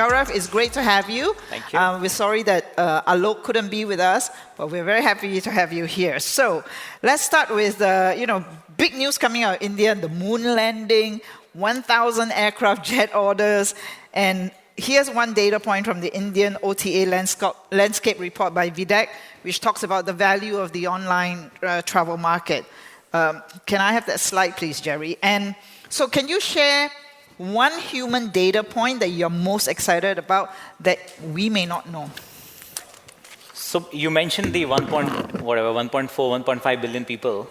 Gaurav, it's great to have you. Thank you. We're sorry that Alok couldn't be with us, but we're very happy to have you here. So let's start with, big news coming out of India, the moon landing, 1,000 aircraft jet orders, and here's one data point from the Indian OTA landscape report by WiT, which talks about the value of the online travel market. Can I have that slide, please, Jerry? And so can you share one human data point that you're most excited about that we may not know? So you mentioned the 1.4, 1.5 billion people.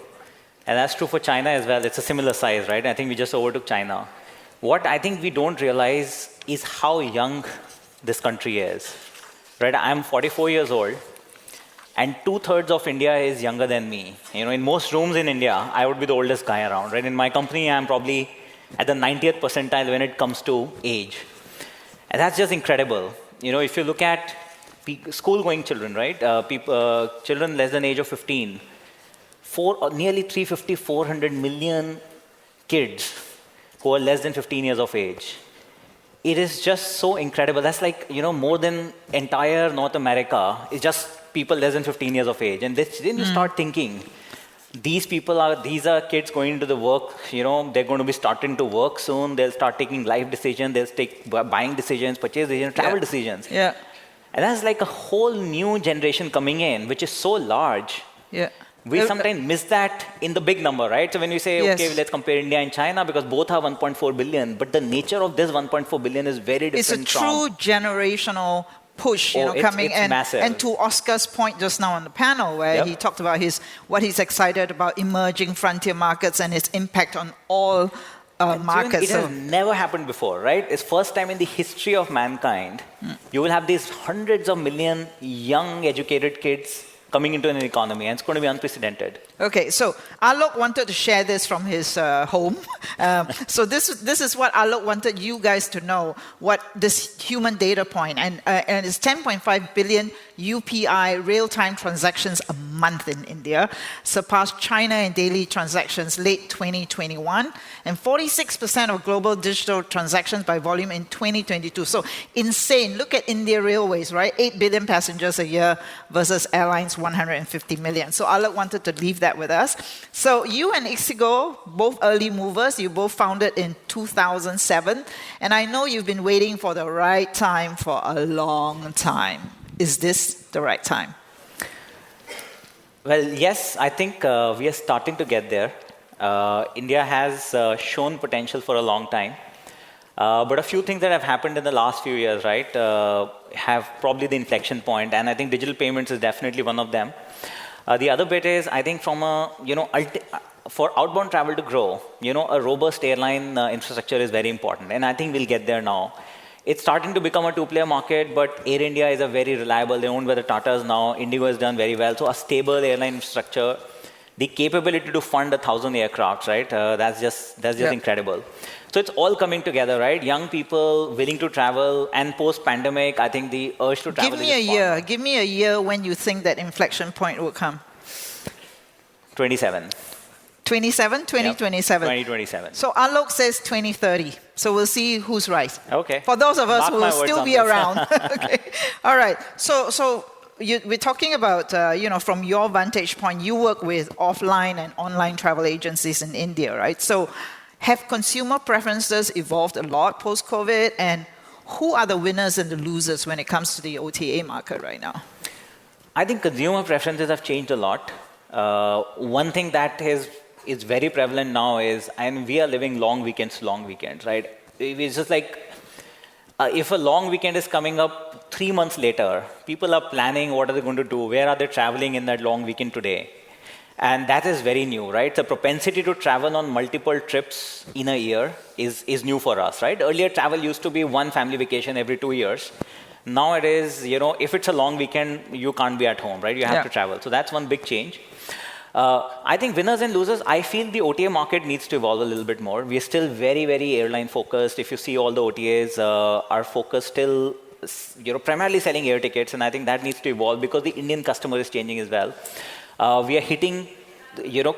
And that's true for China as well. It's a similar size, right? I think we just overtook China. What I think we don't realize is how young this country is, right? I'm 44 years old, and 2/3 of India is younger than me. In most rooms in India, I would be the oldest guy around, right? In my company, I'm probably at the 90th percentile when it comes to age. And that's just incredible. If you look at school-going children, right? Children less than age of 15, nearly 350, 400 million kids who are less than 15 years of age. It is just so incredible. That's like, more than entire North America is just people less than 15 years of age. And then you start thinking, these are kids going into the work, they're going to be starting to work soon. They'll start taking life decisions. They'll take buying decisions, purchase decisions, travel decisions. Yeah. And that's like a whole new generation coming in, which is so large. Yeah. We sometimes miss that in the big number, right? So when we say, okay, let's compare India and China, because both have 1.4 billion, but the nature of this 1.4 billion is very different. It's a true generational push, coming it's in. Massive. And to Oscar's point just now on the panel, where he talked about what he's excited about emerging frontier markets and its impact on all markets. It has never happened before, right? It's first time in the history of mankind. You will have these hundreds of million young, educated kids coming into an economy, and it's going to be unprecedented. Okay, so Alok wanted to share this from his home. So this is what Alok wanted you guys to know, what this human data point, and it's 10.5 billion UPI real-time transactions a month in India, surpassed China in daily transactions late 2021, and 46% of global digital transactions by volume in 2022. So insane. Look at India Railways, right? 8 billion passengers a year versus airlines 150 million. So Alok wanted to leave that with us. So you and Ixigo, both early movers, you both founded in 2007. And I know you've been waiting for the right time for a long time. Is this the right time? Well, yes, I think we are starting to get there. India has shown potential for a long time. But a few things that have happened in the last few years, right, have probably the inflection point, and I think digital payments is definitely one of them. The other bit is, I think from for outbound travel to grow, a robust airline infrastructure is very important, and I think we'll get there now. It's starting to become a two-player market, but Air India is a very reliable, they're owned by the Tatas now, Indigo has done very well, so a stable airline infrastructure, the capability to fund 1,000 aircraft, right, that's just incredible. So it's all coming together, right? Young people willing to travel, and post-pandemic, I think the urge to travel Give me a year when you think that inflection point will come. 27. 2027? 2027. 2027. So Alok says 2030. So we'll see who's right. Okay. For those of us who will still be around. Okay. All right. So we're talking about, from your vantage point, you work with offline and online travel agencies in India, right? So have consumer preferences evolved a lot post-COVID? And who are the winners and the losers when it comes to the OTA market right now? I think consumer preferences have changed a lot. One thing that is very prevalent now is, and we are living long weekends, right? It's just like, if a long weekend is coming up 3 months later, people are planning what are they going to do, where are they traveling in that long weekend today. And that is very new, right? The propensity to travel on multiple trips in a year is new for us, right? Earlier, travel used to be one family vacation every 2 years. Now it is, if it's a long weekend, you can't be at home, right? You have to travel. So that's one big change. I think winners and losers, I feel the OTA market needs to evolve a little bit more. We are still very, very airline focused. If you see all the OTAs are focused still, primarily selling air tickets. And I think that needs to evolve because the Indian customer is changing as well. We are hitting,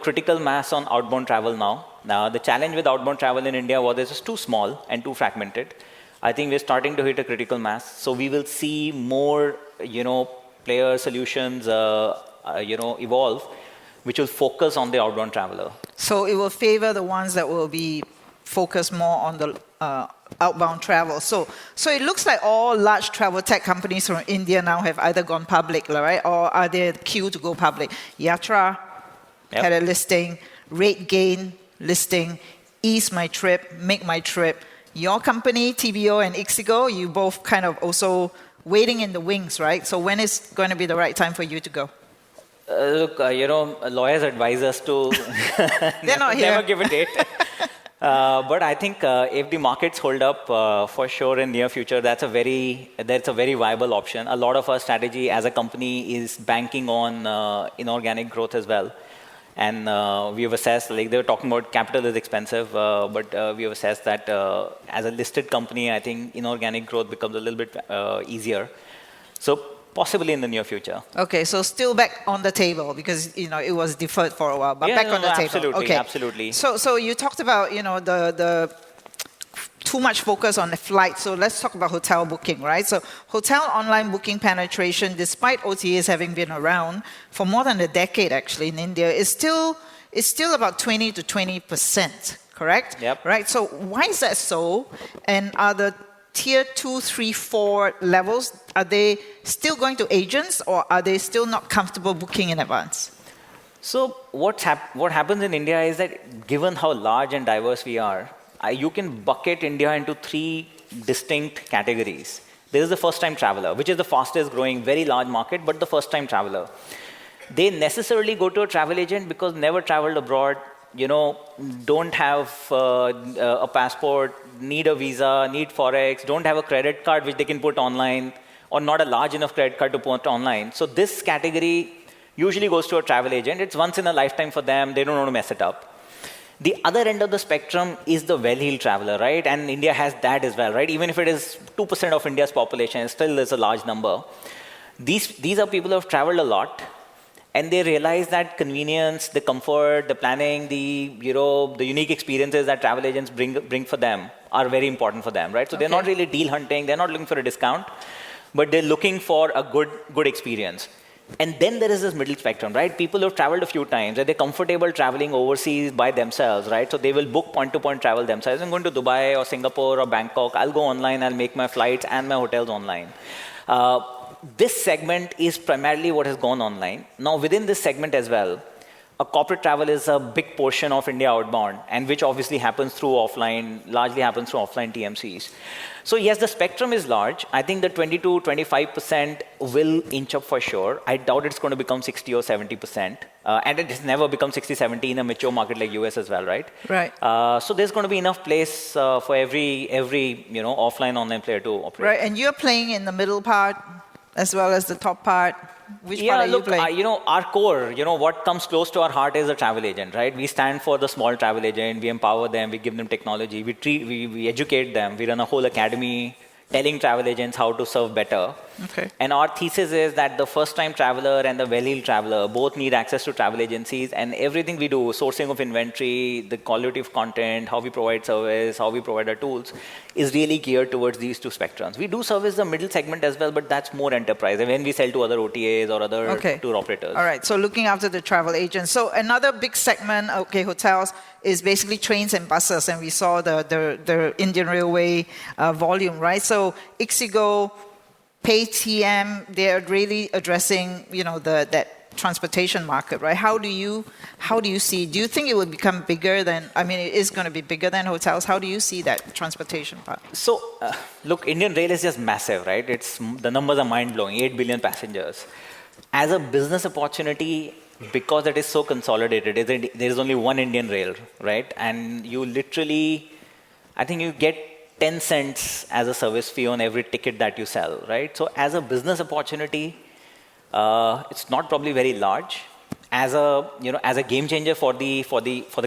critical mass on outbound travel now. Now, the challenge with outbound travel in India was it's just too small and too fragmented. I think we're starting to hit a critical mass. So we will see more, player solutions, evolve, which will focus on the outbound traveler. So it will favor the ones that will be focused more on the outbound travel. So it looks like all large travel tech companies from India now have either gone public, right? Or are they queue to go public? Yatra had a listing, RateGain listing, Ease My Trip, Make My Trip. Your company, TBO and Ixigo, you both kind of also waiting in the wings, right? So when is going to be the right time for you to go? Look, lawyers advise us to They're not here. never give a date. But I think if the markets hold up for sure in near future, that's a very viable option. A lot of our strategy as a company is banking on inorganic growth as well. And we have assessed, like they were talking about capital is expensive, but we have assessed that as a listed company, I think inorganic growth becomes a little bit easier. So possibly in the near future. Okay, so still back on the table because it was deferred for a while, but back on the table. Absolutely, okay. Absolutely. So you talked about the too much focus on the flight. So let's talk about hotel booking, right? So hotel online booking penetration, despite OTAs having been around for more than a decade, actually in India, is still about 20 to 20%, correct? Yep. Right. So why is that so? And are the tier 2, 3, 4 levels, are they still going to agents or are they still not comfortable booking in advance? So what happens in India is that given how large and diverse we are, you can bucket India into 3 distinct categories. There is the first-time traveler, which is the fastest growing, very large market, but the first-time traveler. They necessarily go to a travel agent because never traveled abroad, don't have a passport, need a visa, need Forex, don't have a credit card which they can put online, or not a large enough credit card to put online. So this category usually goes to a travel agent. It's once in a lifetime for them. They don't want to mess it up. The other end of the spectrum is the well-heeled traveler, right? And India has that as well, right? Even if it is 2% of India's population, it still is a large number. These are people who have traveled a lot, and they realize that convenience, the comfort, the planning, the unique experiences that travel agents bring for them are very important for them, right? So they're not really deal hunting, they're not looking for a discount, but they're looking for a good experience. And then there is this middle spectrum, right? People who have traveled a few times, they're comfortable traveling overseas by themselves, right? So they will book point-to-point travel themselves. I'm going to Dubai or Singapore or Bangkok. I'll go online, I'll make my flights and my hotels online. This segment is primarily what has gone online. Now, within this segment as well, a corporate travel is a big portion of India outbound, and which obviously happens through largely happens through offline TMCs. So yes, the spectrum is large. I think the 20 to 25% will inch up for sure. I doubt it's going to become 60 or 70%. And it has never become 60, 70 in a mature market like US as well, right? Right. So there's going to be enough place for every offline, online player to operate. Right, and you're playing in the middle part as well as the top part. Which part are you playing? Our core, what comes close to our heart is a travel agent, right? We stand for the small travel agent. We empower them. We give them technology. We educate them. We run a whole academy telling travel agents how to serve better. Okay. And our thesis is that the first-time traveler and the well-heeled traveler both need access to travel agencies, and everything we do, sourcing of inventory, the quality of content, how we provide service, how we provide our tools, is really geared towards these 2 spectrums. We do service the middle segment as well, but that's more enterprise, and when we sell to other OTAs or other tour operators. All right, so looking after the travel agents. So another big segment, hotels, is basically trains and buses, and we saw the Indian Railway volume, right? So Ixigo, Paytm, they're really addressing, that transportation market, right? How do you see? Do you think it will become bigger than? I mean, it is going to be bigger than hotels. How do you see that transportation part? So, look, Indian Rail is just massive, right? The numbers are mind blowing. 8 billion passengers. As a business opportunity, because it is so consolidated, there is only one Indian Rail, right? And you literally, I think you get 10 cents as a service fee on every ticket that you sell, right? So as a business opportunity, it's not probably very large. As a game changer for the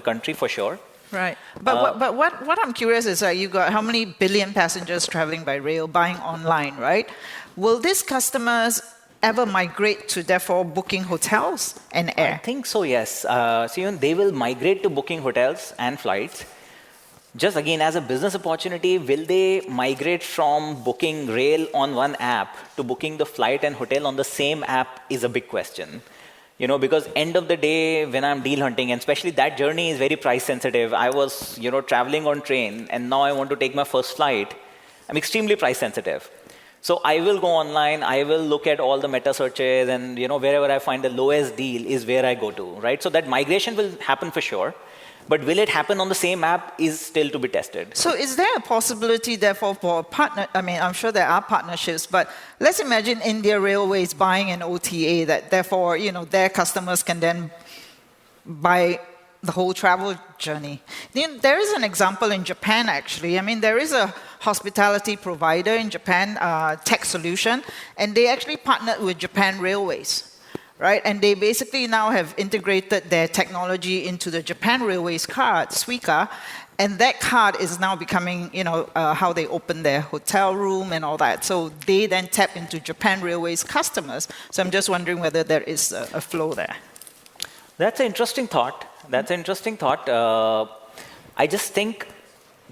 country, for sure. Right. But what I'm curious is, you've got how many billion passengers traveling by rail, buying online, right? Will these customers ever migrate to therefore booking hotels and air? I think so, yes. So they will migrate to booking hotels and flights. just again, as a business opportunity, will they migrate from booking rail on one app to booking the flight and hotel on the same app is a big question. Because end of the day, when I'm deal hunting, and especially that journey is very price sensitive. I was, traveling on train, and now I want to take my first flight. I'm extremely price sensitive. So I will go online, I will look at all the meta searches, and wherever I find the lowest deal is where I go to, right? So that migration will happen for sure. But will it happen on the same app is still to be tested. So is there a possibility, therefore, for a partner? I mean, I'm sure there are partnerships, but let's imagine India Railways buying an OTA that, therefore, their customers can then buy the whole travel journey. There is an example in Japan, actually. I mean, there is a hospitality provider in Japan, Tech Solution, and they actually partnered with Japan Railways. Right, and they basically now have integrated their technology into the Japan Railways card, Suica, and that card is now becoming, how they open their hotel room and all that. So they then tap into Japan Railways customers. So I'm just wondering whether there is a flow there. That's an interesting thought. I just think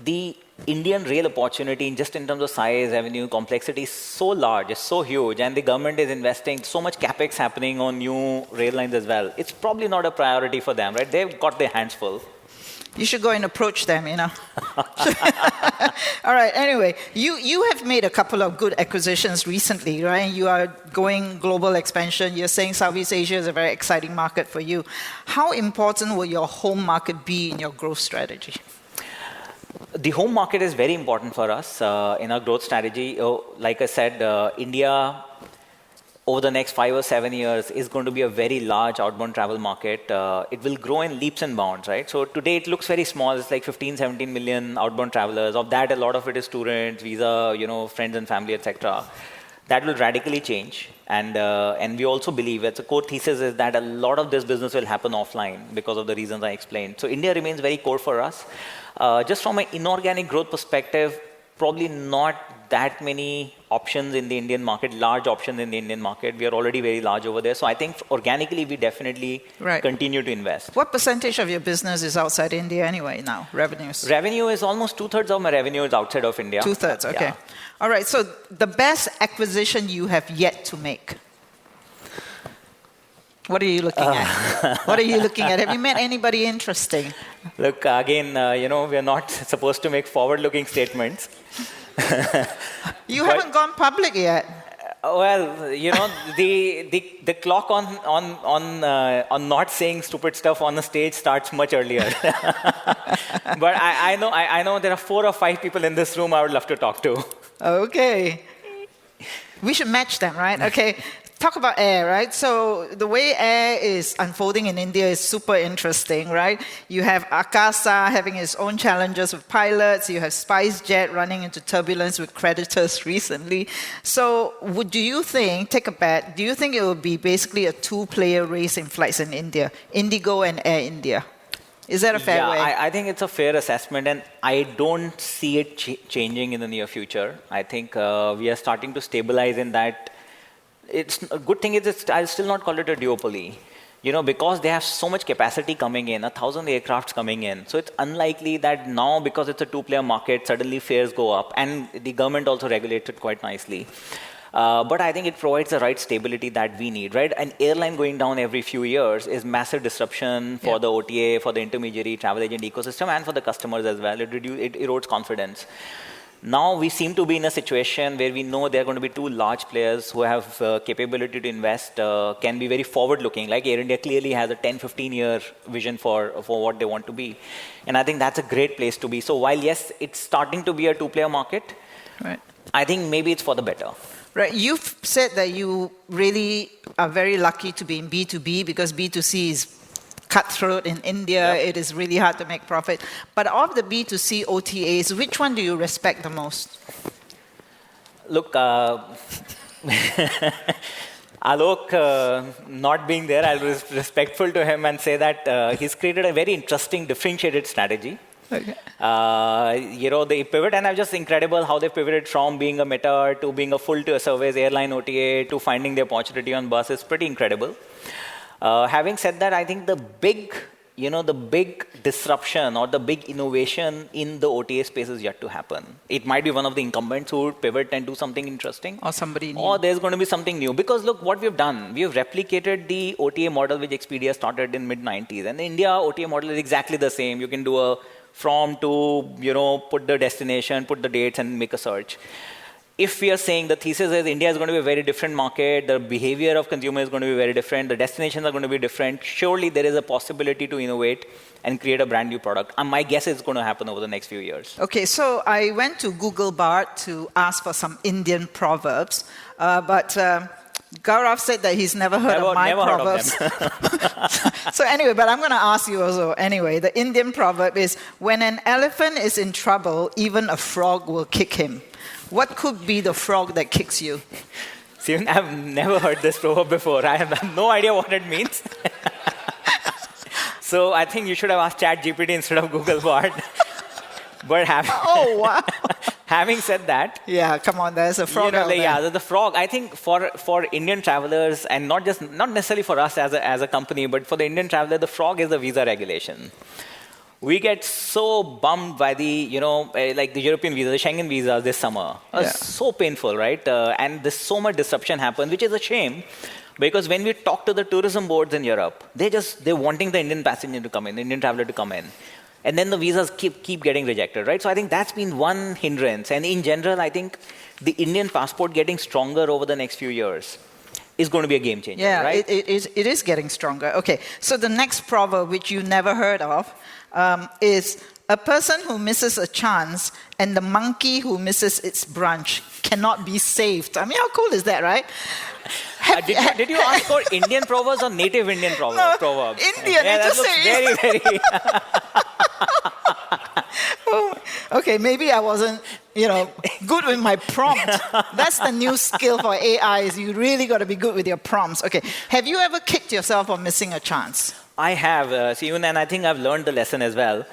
the Indian rail opportunity, just in terms of size, revenue, complexity, is so large, it's so huge, and the government is investing so much capex happening on new rail lines as well. It's probably not a priority for them, right? They've got their hands full. You should go and approach them, All right, anyway, you have made a couple of good acquisitions recently, right? You are going global expansion. You're saying Southeast Asia is a very exciting market for you. How important will your home market be in your growth strategy? The home market is very important for us in our growth strategy. Like I said, India, over the next 5 or 7 years, is going to be a very large outbound travel market. It will grow in leaps and bounds, right? So today it looks very small. It's like 15, 17 million outbound travelers. Of that, a lot of it is students, visa, friends and family, etc. That will radically change. And we also believe that the core thesis is that a lot of this business will happen offline because of the reasons I explained. So India remains very core for us. Just from an inorganic growth perspective, probably not that many options in the Indian market, large options in the Indian market. We are already very large over there. So I think organically, we definitely continue to invest. What percentage of your business is outside India anyway now, revenues? Revenue is almost 2/3 of my revenue is outside of India. 2/3, okay. Yeah. All right, so the best acquisition you have yet to make? What are you looking at? What are you looking at? Have you met anybody interesting? Look, again, we are not supposed to make forward-looking statements. You haven't gone public yet. Well, the clock on not saying stupid stuff on the stage starts much earlier. But I know there are 4 or 5 people in this room I would love to talk to. Okay. We should match them, right? Okay. Talk about air, right? So the way air is unfolding in India is super interesting, right? You have Akasa having its own challenges with pilots. You have SpiceJet running into turbulence with creditors recently. So do you think, take a bet, do you think it will be basically a 2-player race in flights in India, Indigo and Air India? Is that a fair way? I think it's a fair assessment, and I don't see it changing in the near future. I think we are starting to stabilize in that. It's a good thing is I'll still not call it a duopoly, because they have so much capacity coming in, 1,000 aircrafts coming in. So it's unlikely that now, because it's a 2-player market, suddenly fares go up, and the government also regulates it quite nicely. But I think it provides the right stability that we need, right? An airline going down every few years is massive disruption for the OTA, for the intermediary travel agent ecosystem, and for the customers as well. It erodes confidence. Now we seem to be in a situation where we know there are going to be 2 large players who have capability to invest, can be very forward-looking. Like Air India clearly has a 10-15-year vision for what they want to be. And I think that's a great place to be. So while, yes, it's starting to be a 2-player market, right, I think maybe it's for the better. Right. You've said that you really are very lucky to be in B2B because B2C is cutthroat in India. Yep. It is really hard to make profit. But of the B2C OTAs, which one do you respect the most? Look, Alok, not being there, I'll be respectful to him and say that he's created a very interesting differentiated strategy. Okay. They pivot, and it's just incredible how they pivoted from being a meta to being a full service airline OTA to finding the opportunity on bus. It's pretty incredible. Having said that, I think the big the big disruption or the big innovation in the OTA space is yet to happen. It might be one of the incumbents who would pivot and do something interesting. Or somebody new. Or there's going to be something new. Because look, what we've done, we've replicated the OTA model which Expedia started in mid-90s. And the India OTA model is exactly the same. You can do a from to, put the destination, put the dates and make a search. If we are saying the thesis is India is going to be a very different market, the behavior of consumers is going to be very different, the destinations are going to be different, surely there is a possibility to innovate and create a brand new product. And my guess is it's going to happen over the next few years. Okay, so I went to Google Bard to ask for some Indian proverbs, but Gaurav said that he's never heard of my proverbs. So anyway, but I'm going to ask you also. Anyway, the Indian proverb is, when an elephant is in trouble, even a frog will kick him. What could be the frog that kicks you? See, I've never heard this proverb before. I have no idea what it means. So I think you should have asked ChatGPT instead of Google Bard. But oh, wow. Having said that, yeah, come on, there's a frog out there. Yeah, the frog. I think for Indian travelers, and not necessarily for us as a company, but for the Indian traveler, the frog is the visa regulation. We get so bummed by the, like the European visa, the Schengen visa this summer. It's so painful, right? And there's so much disruption happens, which is a shame. Because when we talk to the tourism boards in Europe, they're wanting the Indian passenger to come in, the Indian traveler to come in. And then the visas keep getting rejected, right? So I think that's been one hindrance. And in general, I think the Indian passport getting stronger over the next few years is going to be a game changer, right? It is getting stronger. Okay, so the next proverb, which you never heard of, is a person who misses a chance and the monkey who misses its branch cannot be saved. I mean, how cool is that, right? Did you ask for Indian proverbs or native Indian proverbs? No, Indian. Yeah, that looks very, very... Okay, maybe I wasn't, good with my prompt. That's the new skill for AI, is you really got to be good with your prompts. Okay, have you ever kicked yourself for missing a chance? I have, Siew, and I think I've learned the lesson as well.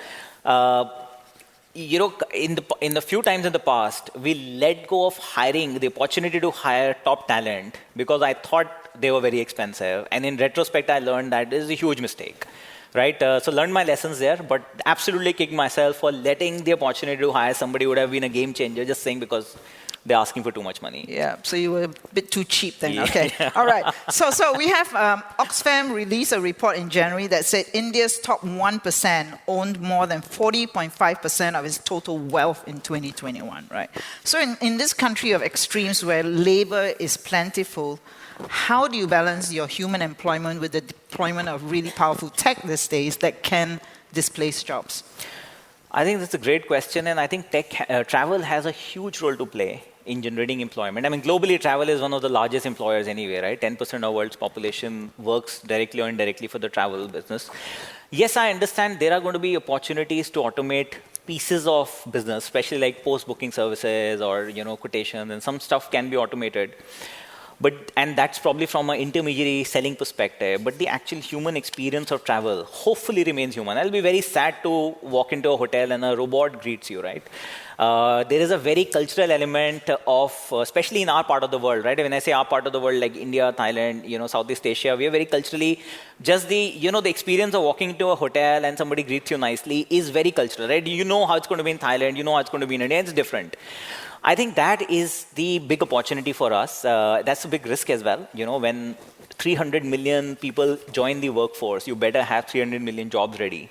In the few times in the past, we let go of hiring, the opportunity to hire top talent because I thought they were very expensive. And in retrospect, I learned that is a huge mistake, right? So learned my lessons there, but absolutely kicked myself for letting the opportunity to hire somebody who would have been a game changer, just saying because they're asking for too much money. Yeah, so you were a bit too cheap then. Okay, all right. So we have Oxfam released a report in January that said India's top 1% owned more than 40.5% of its total wealth in 2021, right? So in this country of extremes where labor is plentiful, how do you balance your human employment with the deployment of really powerful tech these days that can displace jobs? I think that's a great question, and I think travel has a huge role to play in generating employment. I mean, globally, travel is one of the largest employers anyway, right? 10% of the world's population works directly or indirectly for the travel business. Yes, I understand there are going to be opportunities to automate pieces of business, especially like post-booking services or, quotations, and some stuff can be automated. And that's probably from an intermediary selling perspective, but the actual human experience of travel hopefully remains human. It'll be very sad to walk into a hotel and a robot greets you, right? There is a very cultural element of, especially in our part of the world, right? When I say our part of the world, like India, Thailand, Southeast Asia, we are very culturally, just the experience of walking into a hotel and somebody greets you nicely is very cultural, right? You know how it's going to be in Thailand, you know how it's going to be in India, it's different. I think that is the big opportunity for us. That's a big risk as well. When 300 million people join the workforce, you better have 300 million jobs ready.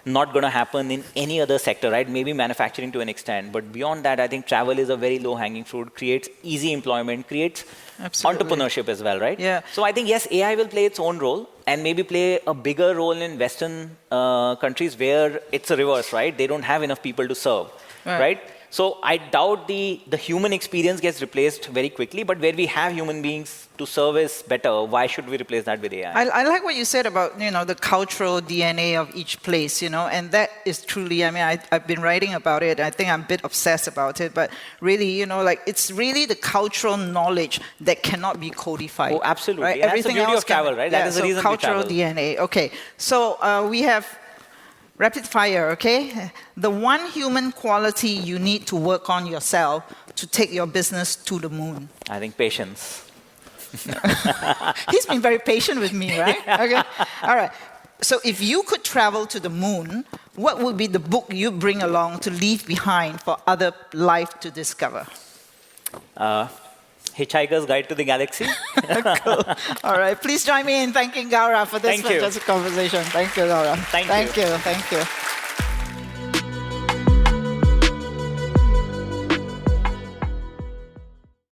Not going to happen in any other sector, right? Maybe manufacturing to an extent. But beyond that, I think travel is a very low-hanging fruit, creates easy employment, creates entrepreneurship as well, right? Yeah. So I think, yes, AI will play its own role and maybe play a bigger role in Western countries where it's a reverse, right? They don't have enough people to serve, right? So I doubt the human experience gets replaced very quickly, but where we have human beings to service better, why should we replace that with AI? I like what you said about, the cultural DNA of each place, and that is truly, I've been writing about it. I think I'm a bit obsessed about it, but really, it's really the cultural knowledge that cannot be codified. Oh, absolutely. Right? Yeah, everything that's the beauty of travel, right? That is the reason cultural we travel. DNA. Okay, so we have rapid fire, okay? The one human quality you need to work on yourself to take your business to the moon. I think patience. He's been very patient with me, right? Okay. All right. So if you could travel to the moon, what would be the book you bring along to leave behind for other life to discover? Hitchhiker's Guide to the Galaxy. Cool. All right. Please join me in thanking Gaurav for this Thank you. fantastic conversation. Thank you, Gaurav. Thank you. Thank you.